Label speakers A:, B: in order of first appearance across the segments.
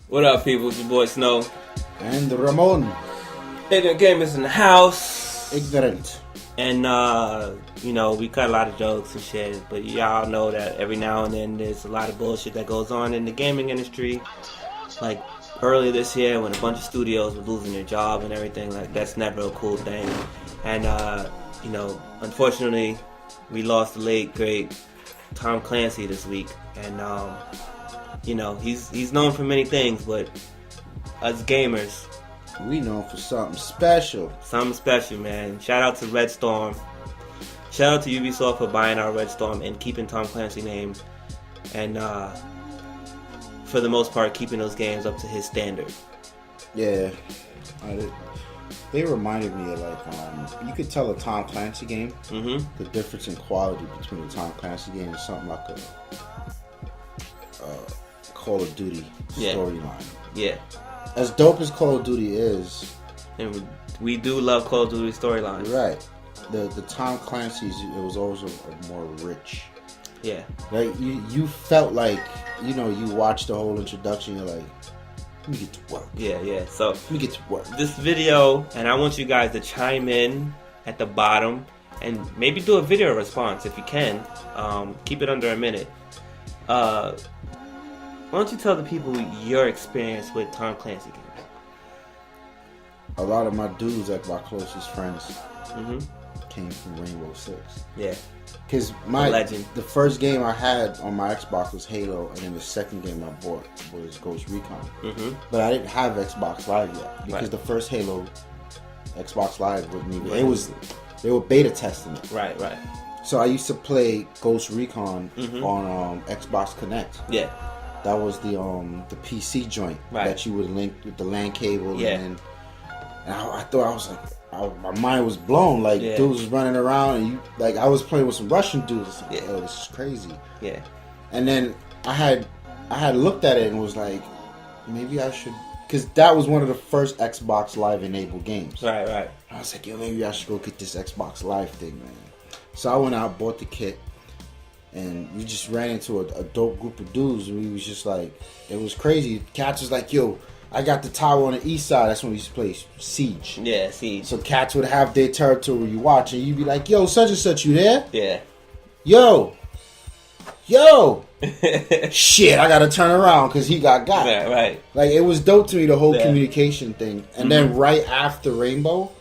A: What up, people? It's your boy Snow.
B: And Ramon.
A: Ignorant Gamerz in the house.
B: Ignorant.
A: And, we cut a lot of jokes and shit, but y'all know that every now and then there's a lot of bullshit that goes on in the gaming industry. Like, earlier this year when a bunch of studios were losing their job and everything, like, that's never a cool thing. And, unfortunately, we lost the late, great Tom Clancy this week. And, he's known for many things, but us gamers,
B: we known for something special.
A: Something special, man. Shout out to Red Storm. Shout out to Ubisoft for buying our Red Storm and keeping Tom Clancy name. And for the most part, keeping those games up to his standard.
B: Yeah. They reminded me of you could tell a Tom Clancy game.
A: Mm-hmm.
B: The difference in quality between a Tom Clancy game and something like a Call of Duty storyline.
A: Yeah.
B: As dope as Call of Duty is,
A: and we do love Call of Duty storylines.
B: Right. The Tom Clancy's, it was always a more rich.
A: Yeah.
B: Like you felt like, you watched the whole introduction, you're like, let me get to work.
A: Yeah. So
B: let me get to work.
A: This video, and I want you guys to chime in at the bottom and maybe do a video response if you can. Keep it under a minute. Why don't you tell the people your experience with Tom Clancy games?
B: A lot of my dudes, like my closest friends,
A: mm-hmm.
B: came from Rainbow Six.
A: Yeah.
B: Because the first game I had on my Xbox was Halo, and then the second game I bought was Ghost Recon.
A: Mm-hmm.
B: But I didn't have Xbox Live yet, because the first Halo Xbox Live wasn't even. They were beta testing it.
A: Right.
B: So I used to play Ghost Recon
A: mm-hmm.
B: on Xbox Connect.
A: Yeah.
B: That was the PC joint that you would link with the LAN cable.
A: Yeah.
B: And I thought, I was like, my mind was blown. Like, dudes was running around, and I was playing with some Russian dudes. Like, oh, this is crazy.
A: Yeah.
B: And then I had looked at it and was like, maybe I should, because that was one of the first Xbox Live enabled games.
A: Right.
B: I was like, maybe I should go get this Xbox Live thing, man. So I went out, bought the kit. And we just ran into a dope group of dudes. And we was just like, it was crazy. Cats was like, yo, I got the tower on the east side. That's when we used to play Siege.
A: Yeah, Siege.
B: So cats would have their territory you watch. And you'd be like, yo, such and such, you there?
A: Yeah.
B: Yo. Shit, I got to turn around because he got.
A: Yeah, right.
B: Like, it was dope to me, the whole communication thing. And then right after Ghost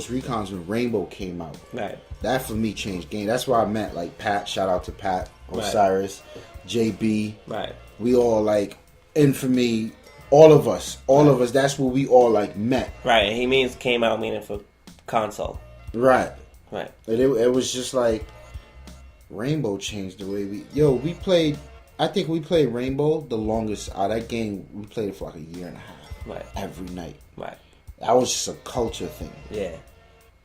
B: Recon's when Rainbow came out.
A: Right.
B: That for me changed game. That's why I met like Pat. Shout out to Pat, Osiris, JB.
A: Right.
B: We all like Infamy. All of us. That's where we all like met.
A: Right. And he came out meaning for console.
B: Right.
A: Right.
B: It was just like Rainbow changed the way we played. I think we played Rainbow the longest. That game we played it for like a year and a half.
A: Right.
B: Every night.
A: Right.
B: That was just a culture thing.
A: Yeah.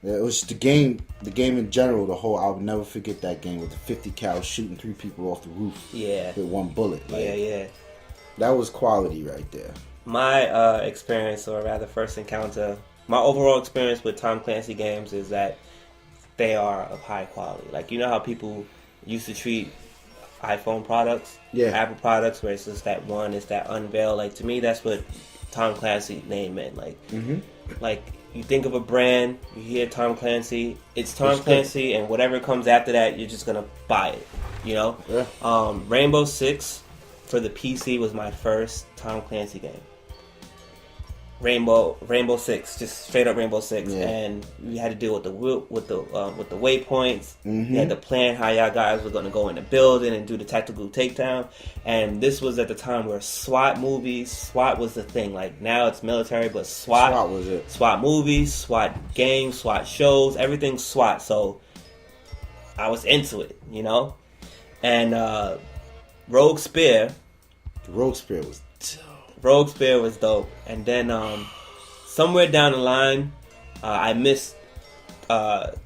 B: It was the game in general, I'll never forget that game with the 50 cal shooting 3 people off the roof.
A: Yeah.
B: With one bullet.
A: Yeah.
B: That was quality right there.
A: My experience, or rather first encounter, my overall experience with Tom Clancy games is that they are of high quality. Like, you know how people used to treat iPhone products, Apple products, where it's just that one, it's that unveil. Like, to me, that's what Tom Clancy name meant. Like, like, you think of a brand, you hear Tom Clancy, it's Tom Clancy, and whatever comes after that, you're just gonna buy it, Yeah. Rainbow Six for the PC was my first Tom Clancy game. Rainbow Six, just straight up Rainbow Six, and we had to deal with the waypoints.
B: Mm-hmm.
A: We had to plan how y'all guys were gonna go in the building and do the tactical takedown. And this was at the time where SWAT was the thing. Like, now it's military, but SWAT
B: was it.
A: SWAT movies, SWAT games, SWAT shows, everything's SWAT. So I was into it, And Rogue Spear
B: was
A: dope. And then somewhere down the line, I missed the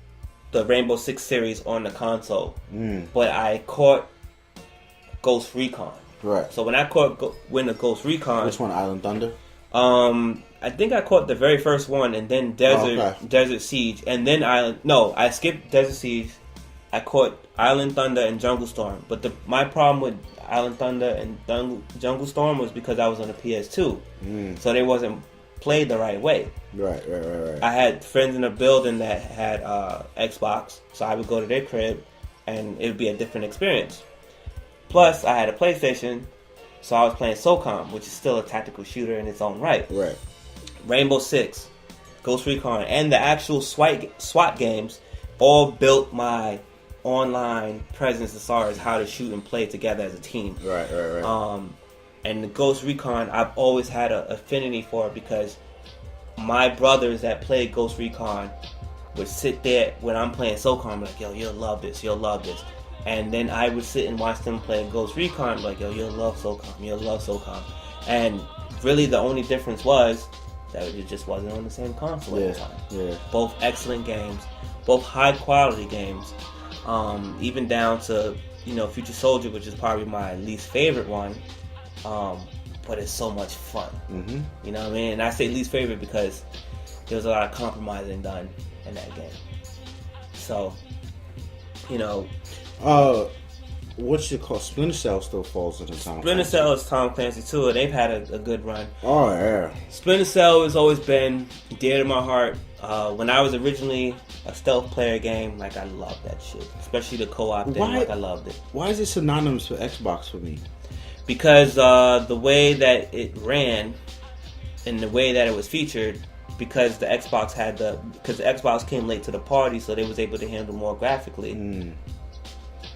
A: Rainbow Six series on the console. But I caught Ghost Recon.
B: Right.
A: So when I caught the Ghost Recon...
B: Which one, Island Thunder?
A: I think I caught the very first one, and then Desert Siege, and then I skipped Desert Siege. I caught Island Thunder and Jungle Storm. But my problem with Island Thunder and Jungle Storm was because I was on the PS2, so they wasn't played the right way.
B: Right.
A: I had friends in the building that had Xbox, so I would go to their crib, and it would be a different experience. Plus, I had a PlayStation, so I was playing SOCOM, which is still a tactical shooter in its own right.
B: Right.
A: Rainbow Six, Ghost Recon, and the actual SWAT games all built my online presence as far as how to shoot and play together as a team.
B: Right.
A: And the Ghost Recon, I've always had an affinity for it because my brothers that played Ghost Recon would sit there when I'm playing SOCOM, like, yo, you'll love this. And then I would sit and watch them play Ghost Recon, like, yo, you'll love SOCOM. And really the only difference was that it just wasn't on the same console at the time.
B: Yeah.
A: Both excellent games, both high quality games, even down to, Future Soldier, which is probably my least favorite one. But it's so much fun.
B: Mm-hmm.
A: You know what I mean? And I say least favorite because there was a lot of compromising done in that game. So,
B: what's it called? Splinter Cell still falls into Tom
A: Splinter Cell is Tom Clancy too, and they've had a good run.
B: Oh yeah.
A: Splinter Cell has always been dear to my heart. When I was originally a stealth player game, like, I loved that shit, especially the co-op thing. Like, I loved it.
B: Why is it synonymous with Xbox for me?
A: Because the way that it ran and the way that it was featured, because the Xbox came late to the party, so they was able to handle more graphically.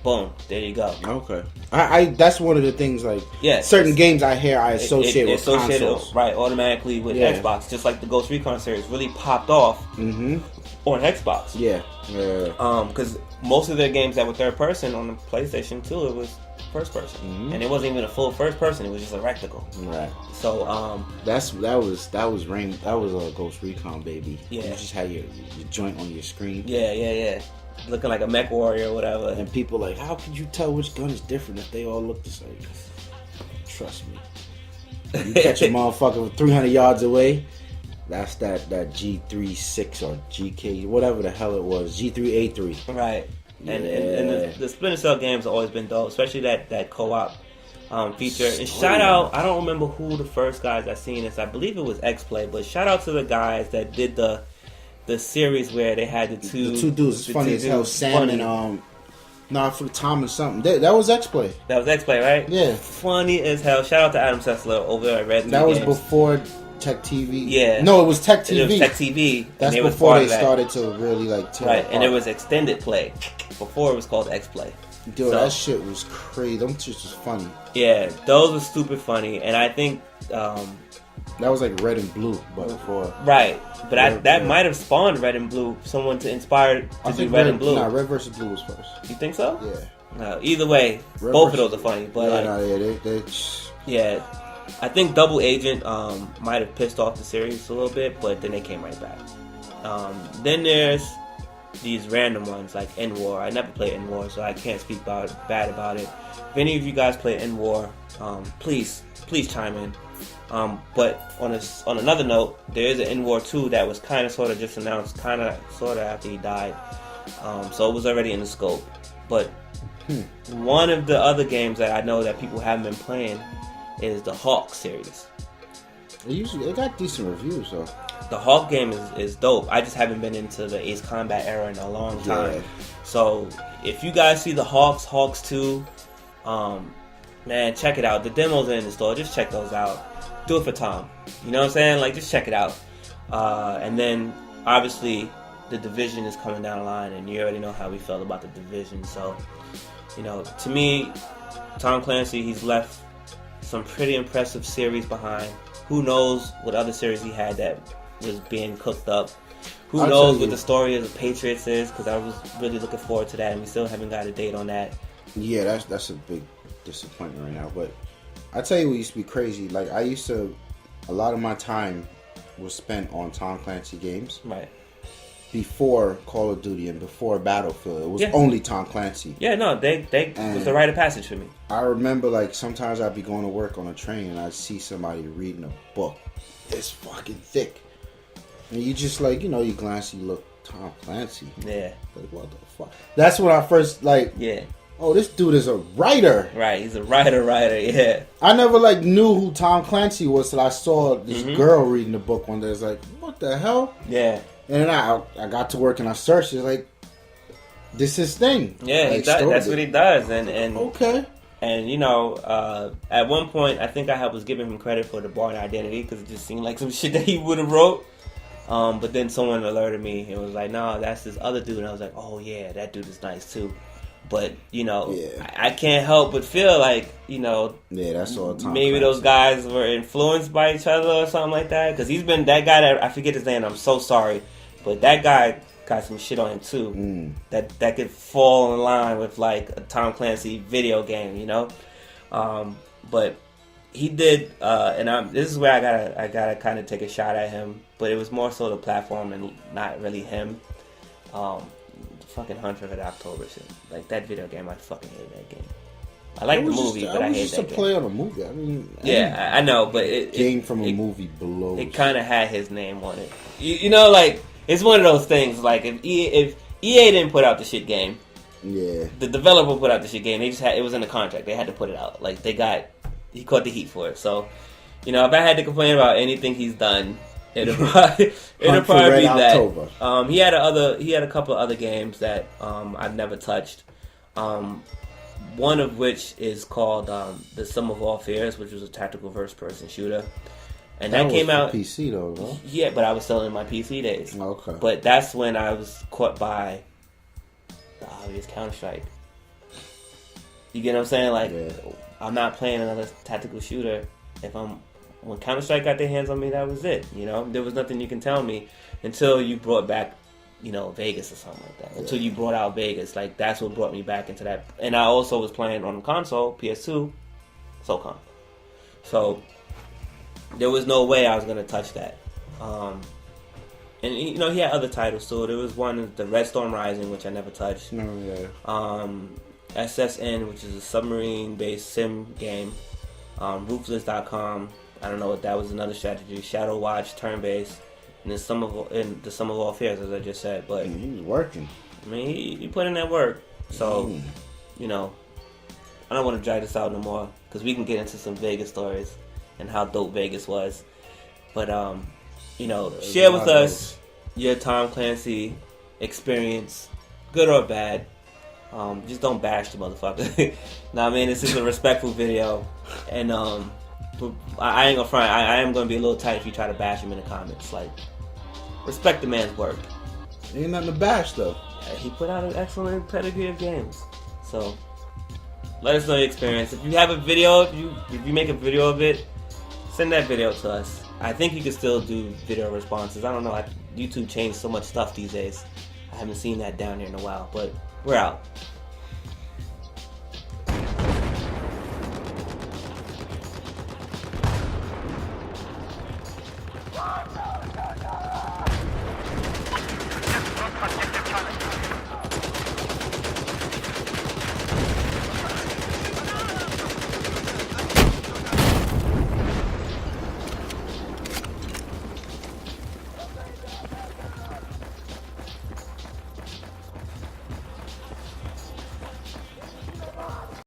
A: Boom, there you go.
B: Okay, I that's one of the things, like, certain games I hear I associate with consoles.
A: Right, automatically with Xbox, just like the Ghost Recon series really popped off on Xbox.
B: Yeah.
A: Because most of their games that were third person on the PlayStation 2, it was first person, and it wasn't even a full first person; it was just a rectangle.
B: Right.
A: So
B: that was a Ghost Recon, baby.
A: Yeah.
B: You just had your joint on your screen.
A: Yeah. Looking like a mech warrior or whatever.
B: And people like, how could you tell which gun is different if they all look the same? Trust me. You catch a motherfucker 300 yards away, that's that G36 or GK, whatever the hell it was, G3A3.
A: Right. And the Splinter Cell games have always been dope, especially that co-op feature. And shout out, I don't remember who the first guys I seen this. I believe it was X-Play, but shout out to the guys that did the series where they had the two
B: dudes. It's funny as hell. Sam and for Tom and something. That was X-Play.
A: That was X-Play, right?
B: Yeah.
A: Funny as hell. Shout out to Adam Sessler over at Red.
B: That was before Tech TV.
A: Yeah.
B: No, it was Tech TV.
A: It was Tech TV.
B: That's before they started to really tear
A: right,
B: apart.
A: and it was Extended Play. Before it was called X-Play.
B: Dude, that shit was crazy. Them shit was funny.
A: Yeah, those were stupid funny, and I think
B: that was like Red and Blue, but before.
A: Right, but that might have spawned Red and Blue. Someone to inspire to do Red and Blue.
B: Nah, Red versus Blue was first.
A: You think so?
B: Yeah.
A: No, either way, both of those are funny. But I think Double Agent might have pissed off the series a little bit, but then they came right back. Then there's these random ones like N-War. I never played N-War, so I can't speak bad about it. If any of you guys play N-War, please chime in. But on another note, there is an N-War 2 that was kind of sort of just announced, kind of sort of after he died. So it was already in the scope. But one of the other games that I know that people haven't been playing is the H.A.W.X series.
B: It got decent reviews though.
A: The H.A.W.X game is dope. I just haven't been into the Ace Combat era in a long time. Yeah. So if you guys see the H.A.W.X 2, man, check it out. The demos are in the store. Just check those out. Do it for Tom. You know what I'm saying? Like, just check it out. And then, obviously, the Division is coming down the line, and you already know how we felt about the Division. So, to me, Tom Clancy, he's left some pretty impressive series behind. Who knows what other series he had that was being cooked up. Who knows what the story of the Patriots is, because I was really looking forward to that, and we still haven't got a date on that.
B: Yeah, that's a big disappointment right now. But I tell you what used to be crazy. Like, a lot of my time was spent on Tom Clancy games.
A: Right.
B: Before Call of Duty and before Battlefield, it was only Tom Clancy.
A: Yeah, no, they was the rite of passage for me.
B: I remember, like, sometimes I'd be going to work on a train and I'd see somebody reading a book this fucking thick. And you just, like, you glance and you look, Tom Clancy.
A: Yeah.
B: Like, what the fuck? That's when I first, like...
A: Yeah.
B: oh, this dude is a writer.
A: Right, he's a writer, yeah.
B: I never like knew who Tom Clancy was till I saw this girl reading the book one day. It's like, what the hell?
A: Yeah.
B: And then I got to work and I searched. It's like, this is his thing.
A: Yeah,
B: like,
A: that's what he does. And
B: okay.
A: And you know, at one point, I think I was giving him credit for the Born Identity because it just seemed like some shit that he would have wrote. But then someone alerted me and was like, "No, that's this other dude." And I was like, "Oh yeah, that dude is nice too." But you know, I can't help but feel like, you know,
B: that's all. Tom
A: maybe
B: Clancy.
A: those guys were influenced by each other or something like that. Because he's been that guy that I forget his name. I'm so sorry, but that guy got some shit on him too. That could fall in line with like a Tom Clancy video game, you know. But he did, and this is where I gotta kind of take a shot at him. But it was more so the platform and not really him. Fucking 100th October shit. Like that video game, I fucking hate that game. I like the movie, but I hate that game. It was just a
B: play on a movie. I mean,
A: I know, but it
B: game from a movie below.
A: It kind of had his name on it. You know, like it's one of those things. Like if EA didn't put out the shit game, the developer put out the shit game. They just had it was in the contract. They had to put it out. Like he caught the heat for it. So, you know, if I had to complain about anything he's done, it'll probably be that. He had a couple of other games that I've never touched. One of which is called The Sum of All Fears, which was a tactical first-person shooter, and that came out
B: PC though, right?
A: Yeah, but I was still in my PC days.
B: Okay,
A: but that's when I was caught by the obvious Counter-Strike. You get what I'm saying? Like, I'm not playing another tactical shooter when Counter-Strike got their hands on me, that was it. You know, there was nothing you can tell me until you brought back, you know, Vegas or something like that. Until you brought out Vegas, like that's what brought me back into that. And I also was playing on console, PS2, SOCOM. So there was no way I was gonna touch that. And you know, he had other titles too. There was one, the Red Storm Rising, which I never touched. SSN, which is a submarine-based sim game. Ruthless.com. I don't know what that was. Another strategy. Shadow Watch, turn-based, and then the Sum of All Fears, as I just said. But
B: he was working.
A: I mean, he put in that work. So, you know, I don't want to drag this out no more because we can get into some Vegas stories and how dope Vegas was. But you know, share with us your Tom Clancy experience, good or bad. Just don't bash the motherfucker. Nah, I mean, this is a respectful video, and I ain't gonna front. I am gonna be a little tight if you try to bash him in the comments. Like, respect the man's work.
B: Ain't nothing to bash though.
A: He put out an excellent pedigree of games. So, let us know your experience. If you have a video, if you make a video of it, send that video to us. I think you can still do video responses. I don't know. YouTube changed so much stuff these days. I haven't seen that down here in a while, but we're out.
C: Run!